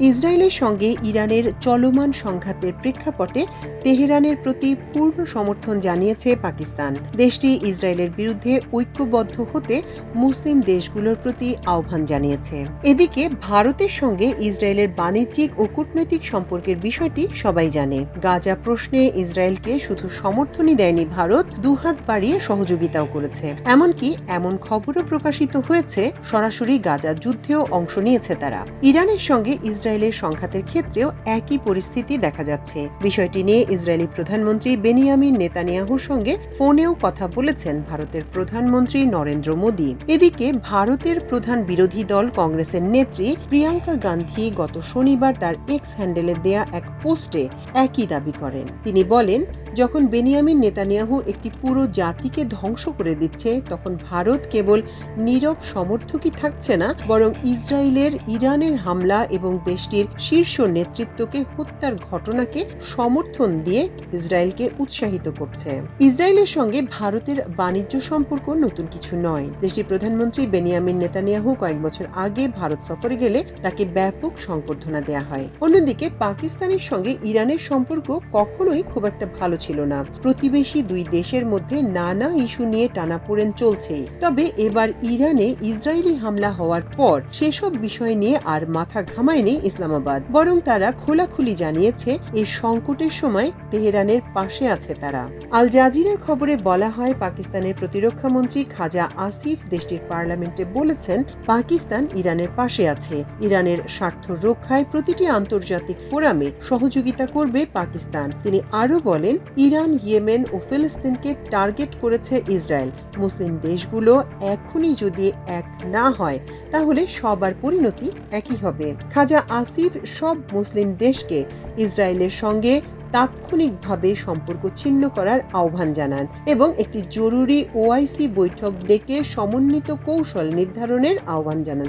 ইসরায়েলের সঙ্গে ইরানের চলমান সংঘাতের প্রেক্ষাপটে তেহরানের প্রতি পূর্ণ সমর্থন জানিয়েছে পাকিস্তান। দেশটি ইসরায়েলের বিরুদ্ধে ঐক্যবদ্ধ হতে মুসলিম দেশগুলোর প্রতি আহ্বান জানিয়েছে। এদিকে ভারতের সঙ্গে ইসরায়েলের বাণিজ্যিক ও কূটনৈতিক সম্পর্কের বিষয়টি সবাই জানে। গাজা প্রশ্নে ইসরায়েলকে শুধু সমর্থনই দেয়নি ভারত, দুহাত বাড়িয়ে সহযোগিতাও করেছে। এমনকি এমন খবরও প্রকাশিত হয়েছে সরাসরি গাজা যুদ্ধেও অংশ নিয়েছে তারা। ইরানের সঙ্গে ইসরায়েলের সংঘাতের ক্ষেত্রেও একই পরিস্থিতি দেখা যাচ্ছে। বিষয়টি নিয়ে ইসরায়েলি প্রধানমন্ত্রী বেনিয়ামিন নেতানিয়াহুর সঙ্গে ফোনেও কথা বলেছেন ভারতের প্রধানমন্ত্রী নরেন্দ্র মোদী। এদিকে ভারতের প্রধান বিরোধী দল কংগ্রেসের নেত্রী প্রিয়াঙ্কা গান্ধী গত শনিবার তার এক্স হ্যান্ডেলে দেয়া এক পোস্টে একই দাবি করেন। তিনি বলেন, যখন বেনিয়ামিন নেতানিয়াহু একটি পুরো জাতিকে ধ্বংস করে দিচ্ছে, তখন ভারত কেবল নীরব সমর্থকই থাকছে না, বরং ইসরায়েলের ইরানের হামলা এবং দেশটির শীর্ষ নেতৃত্বকে হত্যার ঘটনাকে সমর্থন দিয়ে ইসরায়েলকে উৎসাহিত করছে। ইসরায়েলের সঙ্গে ভারতের বাণিজ্য সম্পর্ক নতুন কিছু নয়। দেশটির প্রধানমন্ত্রী বেনিয়ামিন নেতানিয়াহু কয়েক বছর আগে ভারত সফরে গেলে তাকে ব্যাপক সংবর্ধনা দেয়া হয়। অন্যদিকে পাকিস্তানের সঙ্গে ইরানের সম্পর্ক কখনোই খুব একটা ভালো ছিল না। প্রতিবেশী দুই দেশের মধ্যে নানা ইস্যু নিয়ে টানাপোড়েন চলছেই। তবে এবার ইরানে ইসরায়েলি হামলা হওয়ার পর সেসব বিষয় নিয়ে আর মাথা ঘামায়নি ইসলামাবাদ, বরং তারা খোলাখুলি জানিয়েছে এই সংকটের সময় তেহরানের পাশে আছে তারা। আল জাজিরার খবরে বলা হয়, পাকিস্তানের প্রতিরক্ষা মন্ত্রী খাজা আসিফ দেশটির পার্লামেন্টে বলেছেন, পাকিস্তান ইরানের পাশে আছে। ইরানের স্বার্থ রক্ষায় প্রতিটি আন্তর্জাতিক ফোরামে সহযোগিতা করবে পাকিস্তান। তিনি আরো বলেন, ইরান, ইয়েমেন ও ফিলিস্তিনকে টার্গেট করেছে ইসরায়েল। মুসলিম দেশগুলো এখনই যদি এক না হয়, তাহলে সবার পরিণতি একই হবে। খাজা আসিফ সব মুসলিম দেশকে ইসরায়েলের সঙ্গে তাৎক্ষণিকভাবে সম্পর্ক ছিন্ন করার আহ্বান জানান এবং একটি জরুরি ওআইসি বৈঠক ডেকে সমন্বিত কৌশল নির্ধারণের আহ্বান জানান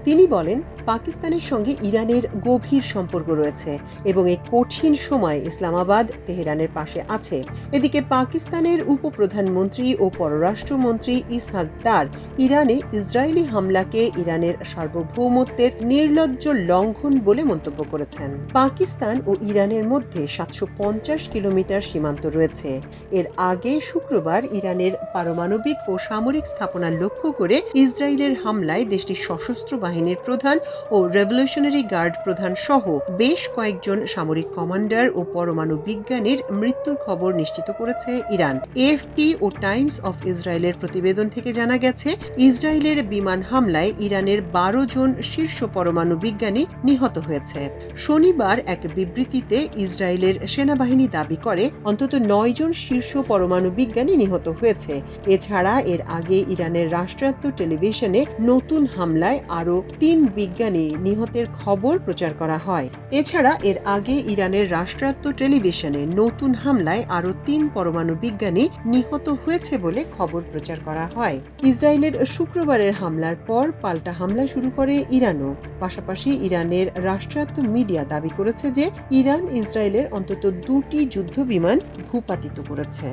তিনি বলেন, পাকিস্তানের সঙ্গে ইরানের গভীর সম্পর্ক রয়েছে এবং এই কঠিন সময় ইসলামাবাদ তেহরানের পাশে আছে। এদিকে পাকিস্তানের উপপ্রধানমন্ত্রী ও পররাষ্ট্রমন্ত্রী ইসহাক দার ইরানে ইসরায়েলি হামলাকে ইরানের সার্বভৌমত্বের নির্লজ্জ লঙ্ঘন বলে মন্তব্য করেছেন। পাকিস্তান ও ইরানের মধ্যে 750 কিলোমিটার সীমান্ত রয়েছে। এর আগে শুক্রবার ইরানের পারমাণবিক ও সামরিক স্থাপনা লক্ষ্য করে ইসরায়েলের হামলায় দেশটির সশস্ত্র বাহিনীর প্রধান ও রেভলিউশনারি গার্ড প্রধান সহ বেশ কয়েকজন সামরিক কমান্ডার ও পরমাণু বিজ্ঞানীর মৃত্যুর খবর নিশ্চিত করেছে ইরান। এএফপি ও টাইমস অফ ইসরায়েলের প্রতিবেদন থেকে জানা গেছে, ইসরায়েলের বিমান হামলায় ইরানের 12 জন শীর্ষ পরমাণু বিজ্ঞানী নিহত হয়েছে। শনিবার এক বিবৃতিতে ইসরায়েলের সেনাবাহিনী দাবি করে অন্তত 9 জন শীর্ষ পরমাণু বিজ্ঞানী নিহত হয়েছে। এছাড়া এর আগে ইরানের রাষ্ট্রায়ত্ত টেলিভিশনে নতুন হামলায় আরও 3 বিজ্ঞানী নিহতের খবর প্রচার করা হয়। এছাড়া এর আগে ইরানের রাষ্ট্রায়ত্ত টেলিভিশনে নতুন হামলায় আরও 3 পরমাণু বিজ্ঞানী নিহত হয়েছে বলে খবর প্রচার করা হয়। ইসরায়েলের শুক্রবারের হামলার পর পাল্টা হামলা শুরু করে ইরানও। পাশাপাশি ইরানের রাষ্ট্রায়ত্ত মিডিয়া দাবি করেছে যে ইরান ইসরায়েলের অন্তত 2টি যুদ্ধ বিমান ভূপাতিত করেছে।